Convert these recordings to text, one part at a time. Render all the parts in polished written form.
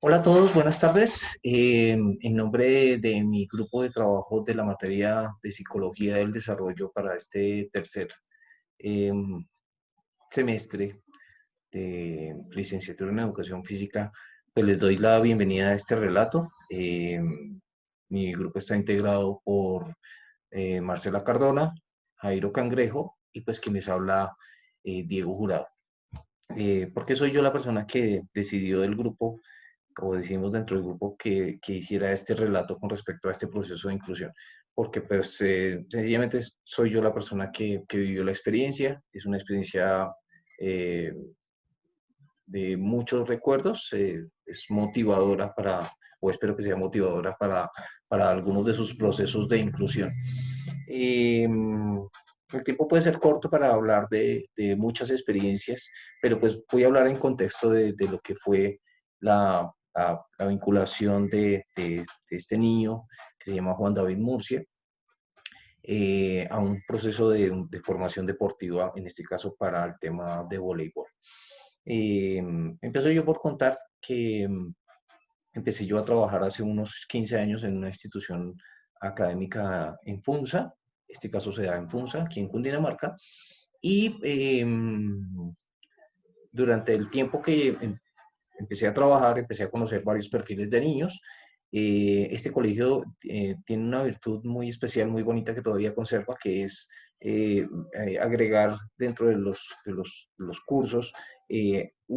Hola a todos, buenas tardes. En nombre de mi grupo de trabajo de la materia de Psicología del Desarrollo para este tercer em, semestre de licenciatura en Educación Física, pues les doy la bienvenida a este relato. Mi grupo está integrado por Marcela Cardona, Jairo Cangrejo y pues quien les habla, Diego Jurado. ¿Por qué soy yo la persona que decidió del grupo o decimos dentro del grupo que hiciera este relato con respecto a este proceso de inclusión? Porque pues sencillamente soy yo la persona que vivió la experiencia, es una experiencia eh, de muchos recuerdos, es motivadora o espero que sea motivadora para algunos de sus procesos de inclusión. El tiempo puede ser corto para hablar de muchas experiencias, pero pues voy a hablar en contexto de lo que fue la vinculación de este niño que se llama Juan David Murcia a un proceso de formación deportiva, en este caso para el tema de voleibol. Empiezo yo por contar que empecé yo a trabajar hace unos 15 años en una institución académica en Funza, este caso se da en Funza, aquí en Cundinamarca, y durante el tiempo que empecé a trabajar, empecé a conocer varios perfiles de niños. Este colegio tiene una virtud muy especial, muy bonita que todavía conserva, que es agregar dentro de los cursos,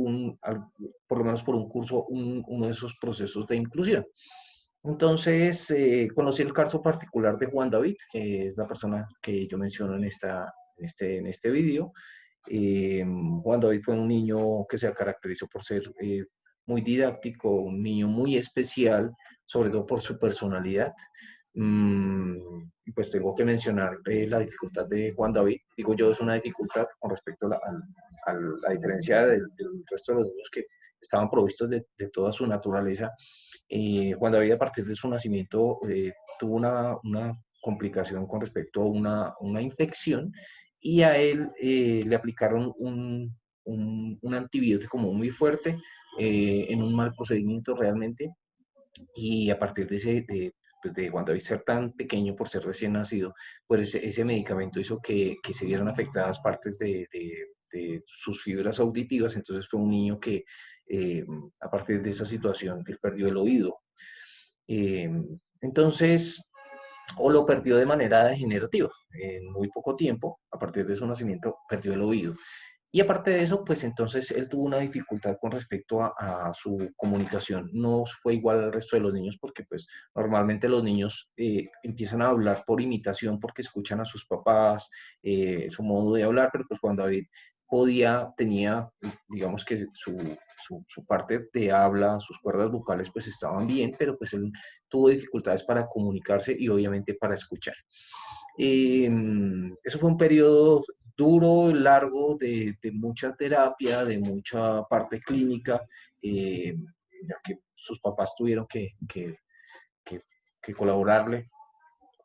por lo menos por un curso, uno de esos procesos de inclusión. Entonces, conocí el caso particular de Juan David, que es la persona que yo menciono en este video. Juan David fue un niño que se caracterizó por ser muy didáctico, un niño muy especial, sobre todo por su personalidad. Pues tengo que mencionar la dificultad de Juan David. Digo yo, es una dificultad con respecto a la diferencia del resto de los niños que estaban provistos de toda su naturaleza. Juan David, a partir de su nacimiento, tuvo una complicación con respecto a una infección y a él le aplicaron un antibiótico muy fuerte en un mal procedimiento realmente. Y a partir pues de Juan David ser tan pequeño por ser recién nacido, pues ese medicamento hizo que se vieran afectadas partes de sus fibras auditivas. Entonces fue un niño que eh, a partir de esa situación él perdió el oído. Eh, entonces, o lo perdió de manera degenerativa. En muy poco tiempo, a partir de su nacimiento, perdió el oído. Y aparte de eso, pues entonces él tuvo una dificultad con respecto a su comunicación. No fue igual al resto de los niños porque pues normalmente los niños empiezan a hablar por imitación porque escuchan a sus papás, su modo de hablar, pero pues cuando David tenía, digamos que su parte de habla, sus cuerdas vocales pues estaban bien, pero pues él tuvo dificultades para comunicarse y obviamente para escuchar. Eso fue un periodo duro, largo, de mucha terapia, de mucha parte clínica, eh, ya que sus papás tuvieron que, que colaborarle.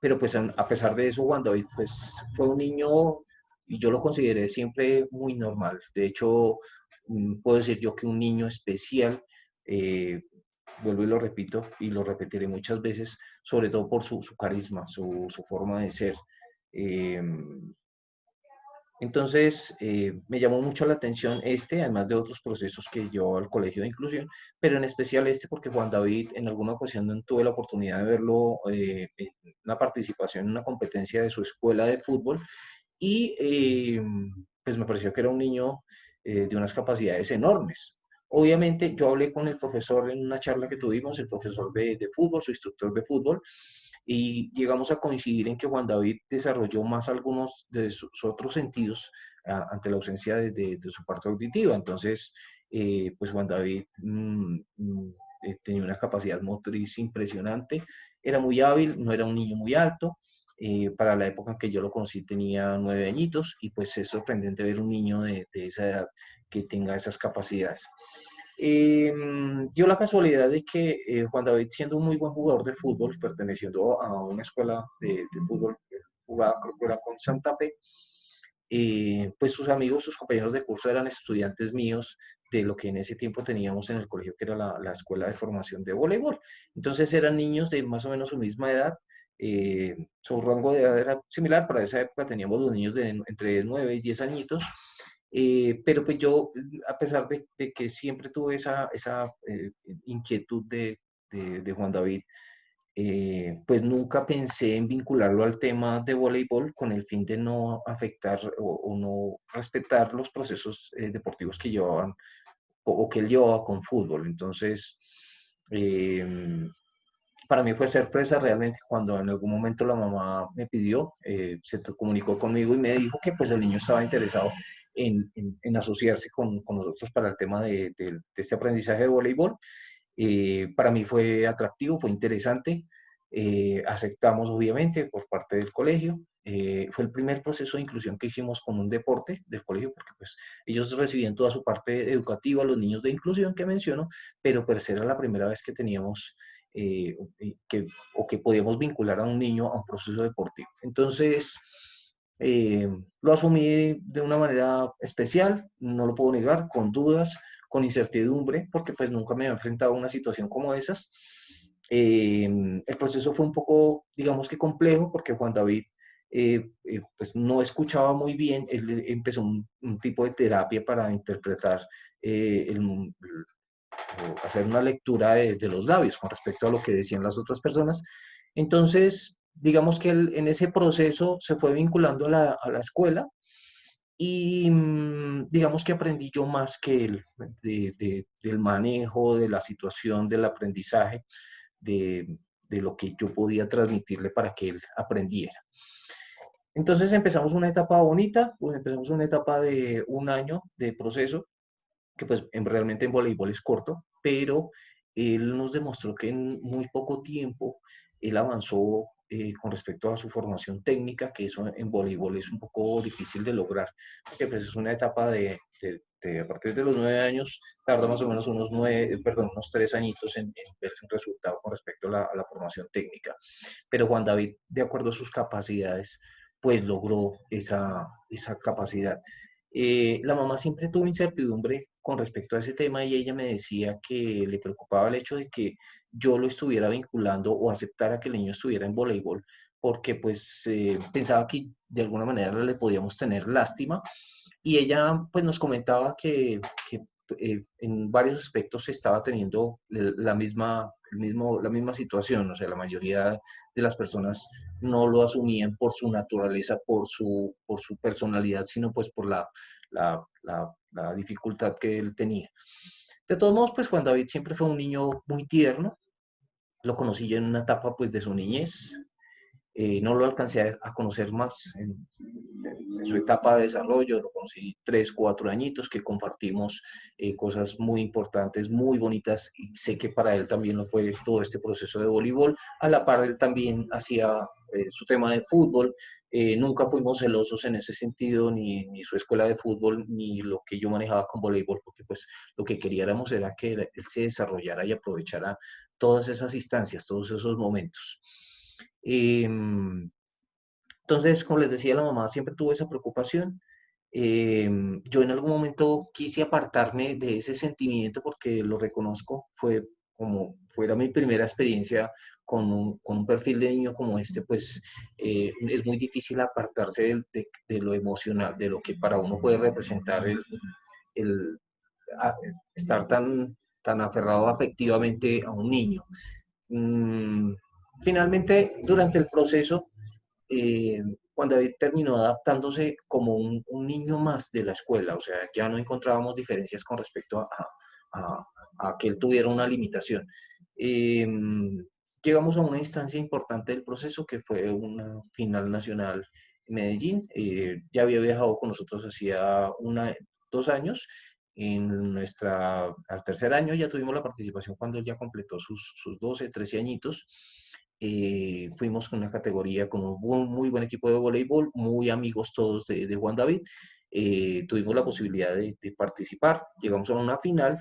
Pero pues a pesar de eso, Juan David pues fue un niño y yo lo consideré siempre muy normal. De hecho, puedo decir yo que un niño especial, eh, vuelvo y lo repito y lo repetiré muchas veces, sobre todo por su carisma, su forma de ser. Eh, entonces, me llamó mucho la atención además de otros procesos que llevó al Colegio de Inclusión, pero en especial porque Juan David en alguna ocasión tuve la oportunidad de verlo en una participación en una competencia de su escuela de fútbol y pues me pareció que era un niño de unas capacidades enormes. Obviamente yo hablé con el profesor en una charla que tuvimos, el profesor de fútbol, su instructor de fútbol, y llegamos a coincidir en que Juan David desarrolló más algunos de sus otros sentidos ante la ausencia de su parte auditiva. Entonces, pues Juan David tenía una capacidad motriz impresionante, era muy hábil, no era un niño muy alto. Para la época en que yo lo conocí tenía 9 añitos y pues es sorprendente ver un niño de esa edad que tenga esas capacidades. Dio la casualidad de que Juan David, siendo un muy buen jugador de fútbol, perteneciendo a una escuela de fútbol que jugaba, creo que era con Santa Fe, pues sus amigos, sus compañeros de curso eran estudiantes míos de lo que en ese tiempo teníamos en el colegio, que era la escuela de formación de voleibol. Entonces eran niños de más o menos su misma edad, su rango de edad era similar, para esa época teníamos los niños de entre 9 y 10 añitos, pero pues yo, a pesar de que siempre tuve esa inquietud de Juan David, pues nunca pensé en vincularlo al tema de voleibol con el fin de no afectar o no respetar los procesos deportivos que llevaban o que él llevaba con fútbol. Entonces, eh, para mí fue sorpresa realmente cuando en algún momento la mamá me pidió, se comunicó conmigo y me dijo que pues el niño estaba interesado en asociarse con nosotros para el tema de este aprendizaje de voleibol. Para mí fue atractivo, fue interesante. Aceptamos obviamente por parte del colegio. Fue el primer proceso de inclusión que hicimos con un deporte del colegio, porque pues ellos recibían toda su parte educativa, los niños de inclusión que menciono, pero pues era la primera vez que teníamos o que podíamos vincular a un niño a un proceso deportivo. Entonces, lo asumí de una manera especial, no lo puedo negar, con dudas, con incertidumbre, porque pues nunca me había enfrentado a una situación como esas. El proceso fue un poco, digamos que complejo, porque Juan David pues no escuchaba muy bien, él empezó un tipo de terapia para interpretar o hacer una lectura de los labios con respecto a lo que decían las otras personas. Entonces, digamos que él, en ese proceso se fue vinculando a la escuela y digamos que aprendí yo más que él del manejo, de la situación, del aprendizaje, de lo que yo podía transmitirle para que él aprendiera. Entonces empezamos una etapa bonita, pues empezamos una etapa de un año de proceso, que pues realmente en voleibol es corto, pero él nos demostró que en muy poco tiempo él avanzó con respecto a su formación técnica, que eso en voleibol es un poco difícil de lograr, porque pues es una etapa a partir de los 9 años, tarda más o menos unos 3 añitos en verse un resultado con respecto a la formación técnica. Pero Juan David, de acuerdo a sus capacidades, pues logró esa capacidad. La mamá siempre tuvo incertidumbre con respecto a ese tema y ella me decía que le preocupaba el hecho de que yo lo estuviera vinculando o aceptara que el niño estuviera en voleibol, porque pues pensaba que de alguna manera le podíamos tener lástima y ella pues nos comentaba que en varios aspectos estaba teniendo la misma situación, o sea, la mayoría de las personas no lo asumían por su naturaleza, por su personalidad, sino pues por la dificultad que él tenía. De todos modos, pues Juan David siempre fue un niño muy tierno, lo conocí yo en una etapa pues de su niñez, no lo alcancé a conocer más en su etapa de desarrollo, lo conocí 3, 4 añitos que compartimos cosas muy importantes, muy bonitas y sé que para él también lo fue todo este proceso de voleibol. A la par él también hacía su tema de fútbol, nunca fuimos celosos en ese sentido, ni su escuela de fútbol, ni lo que yo manejaba con voleibol, porque pues lo que queríamos era que él se desarrollara y aprovechara todas esas instancias, todos esos momentos. Eh, entonces, como les decía, la mamá siempre tuvo esa preocupación. Yo en algún momento quise apartarme de ese sentimiento porque lo reconozco, fue como fuera mi primera experiencia con un perfil de niño como este, pues es muy difícil apartarse de lo emocional, de lo que para uno puede representar el a- estar tan aferrado afectivamente a un niño. Mm, Finalmente, durante el proceso, eh, Juan David terminó adaptándose como un niño más de la escuela, o sea, ya no encontrábamos diferencias con respecto a- a que él tuviera una limitación. Eh, Llegamos a una instancia importante del proceso que fue una final nacional en Medellín. Ya había viajado con nosotros hacía 2 años. Al tercer año ya tuvimos la participación cuando él ya completó sus 12, 13 añitos. Fuimos con una categoría con un muy buen equipo de voleibol, muy amigos todos de Juan David. Tuvimos la posibilidad de participar, llegamos a una final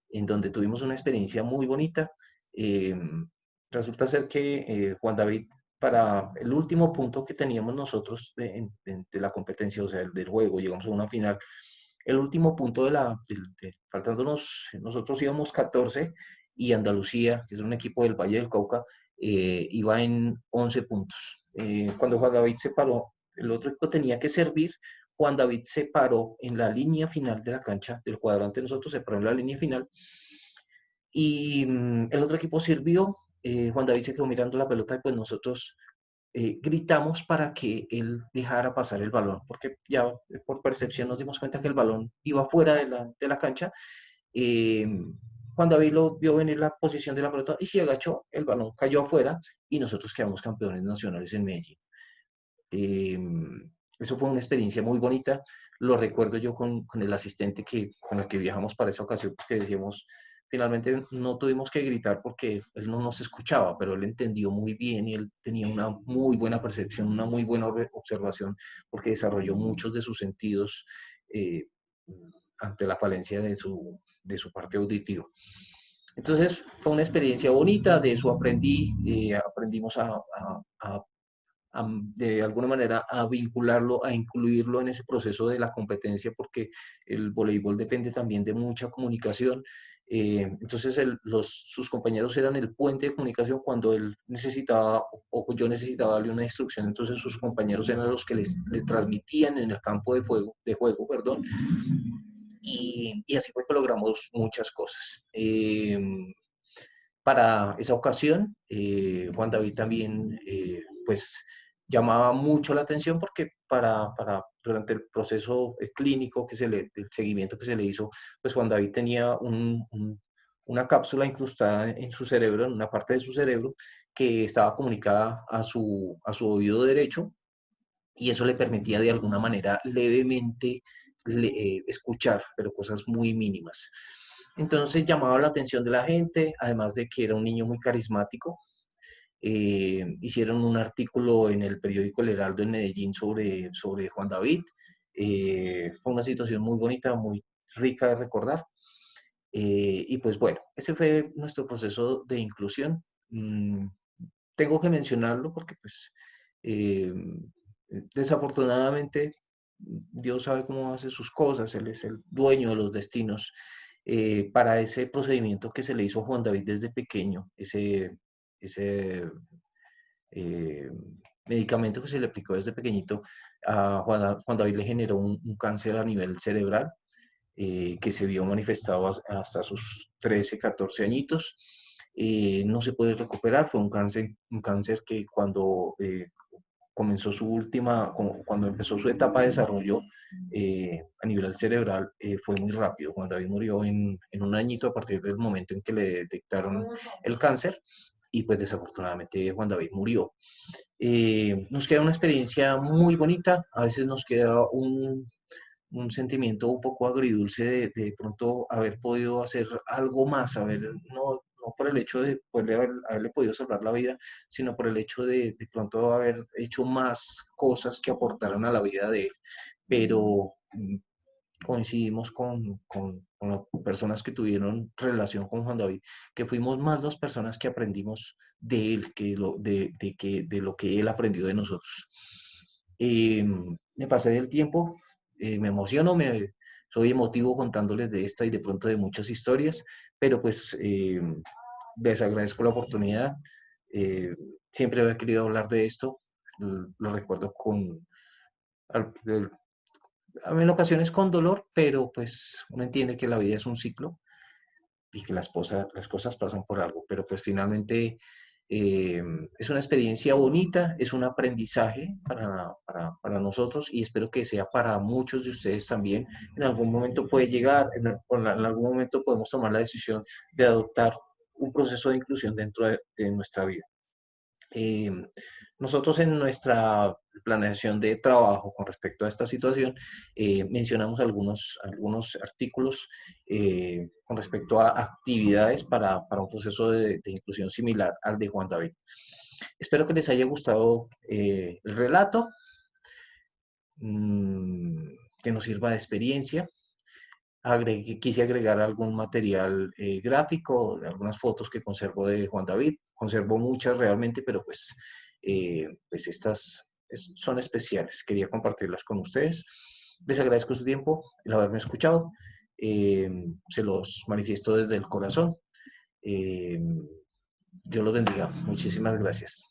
en donde tuvimos una experiencia muy bonita. Eh, Resulta ser que Juan David, para el último punto que teníamos nosotros de la competencia, o sea, el del juego, llegamos a una final, el último punto faltándonos, nosotros íbamos 14 y Andalucía, que es un equipo del Valle del Cauca, iba en 11 puntos. Cuando Juan David se paró, el otro equipo tenía que servir. Juan David se paró en la línea final de la cancha, del cuadrante de nosotros, se paró en la línea final y el otro equipo sirvió. Juan David se quedó mirando la pelota y pues nosotros gritamos para que él dejara pasar el balón, porque ya por percepción nos dimos cuenta que el balón iba fuera de la cancha. Eh, Juan David lo vio venir la posición de la pelota y se agachó, el balón cayó afuera y nosotros quedamos campeones nacionales en Medellín. Eh, Eso fue una experiencia muy bonita. Lo recuerdo yo con el asistente con el que viajamos para esa ocasión, porque decíamos, finalmente no tuvimos que gritar porque él no nos escuchaba, pero él entendió muy bien y él tenía una muy buena percepción, una muy buena observación, porque desarrolló muchos de sus sentidos eh, ante la falencia de su parte auditiva. Entonces fue una experiencia bonita, de eso aprendí, aprendimos de alguna manera a vincularlo, a incluirlo en ese proceso de la competencia, porque el voleibol depende también de mucha comunicación. Entonces sus compañeros eran el puente de comunicación cuando él necesitaba o yo necesitaba darle una instrucción, entonces sus compañeros eran los que le transmitían en el campo de juego, perdón, y así fue que logramos muchas cosas. Para esa ocasión, Juan David también, pues, llamaba mucho la atención porque durante el proceso clínico el seguimiento que se le hizo, pues Juan David tenía una cápsula incrustada en su cerebro, en una parte de su cerebro, que estaba comunicada a su oído derecho, y eso le permitía de alguna manera levemente escuchar, pero cosas muy mínimas. Entonces llamaba la atención de la gente, además de que era un niño muy carismático. Hicieron un artículo en el periódico El Heraldo en Medellín sobre Juan David. Fue una situación muy bonita, muy rica de recordar. Y pues bueno, ese fue nuestro proceso de inclusión. Tengo que mencionarlo porque pues eh, desafortunadamente Dios sabe cómo hace sus cosas, Él es el dueño de los destinos. Para ese procedimiento que se le hizo a Juan David desde pequeño, ese eh, medicamento que se le aplicó desde pequeñito, a Juan David le generó un cáncer a nivel cerebral que se vio manifestado hasta sus 13, 14 añitos. No se puede recuperar, fue un cáncer que comenzó cuando empezó su etapa de desarrollo a nivel cerebral, fue muy rápido. Juan David murió en un añito a partir del momento en que le detectaron el cáncer y pues desafortunadamente Juan David murió. Nos queda una experiencia muy bonita, a veces nos queda un sentimiento un poco agridulce de pronto haber podido hacer algo más, no por el hecho de haberle podido salvar la vida, sino por el hecho de pronto haber hecho más cosas que aportaran a la vida de él. Pero coincidimos con las personas que tuvieron relación con Juan David, que fuimos más las personas que aprendimos de él, de lo que él aprendió de nosotros. Me pasé del tiempo, me emociono, soy emotivo contándoles de esta y de pronto de muchas historias, pero pues les agradezco la oportunidad. Eh, Siempre había querido hablar de esto, lo recuerdo al- el- en ocasiones con dolor, pero pues uno entiende que la vida es un ciclo y que las cosas pasan por algo, pero pues finalmente eh, es una experiencia bonita, es un aprendizaje para nosotros y espero que sea para muchos de ustedes también. En algún momento puede llegar, en algún momento podemos tomar la decisión de adoptar un proceso de inclusión dentro de nuestra vida. Eh, Nosotros en nuestra planeación de trabajo con respecto a esta situación mencionamos algunos artículos con respecto a actividades para un proceso de inclusión similar al de Juan David. Espero que les haya gustado el relato, mmm, que nos sirva de experiencia. Quise agregar algún material gráfico, algunas fotos que conservo de Juan David. Conservo muchas realmente, pero pues estas son especiales. Quería compartirlas con ustedes. Les agradezco su tiempo, el haberme escuchado. Se los manifiesto desde el corazón. Dios los bendiga. Muchísimas gracias.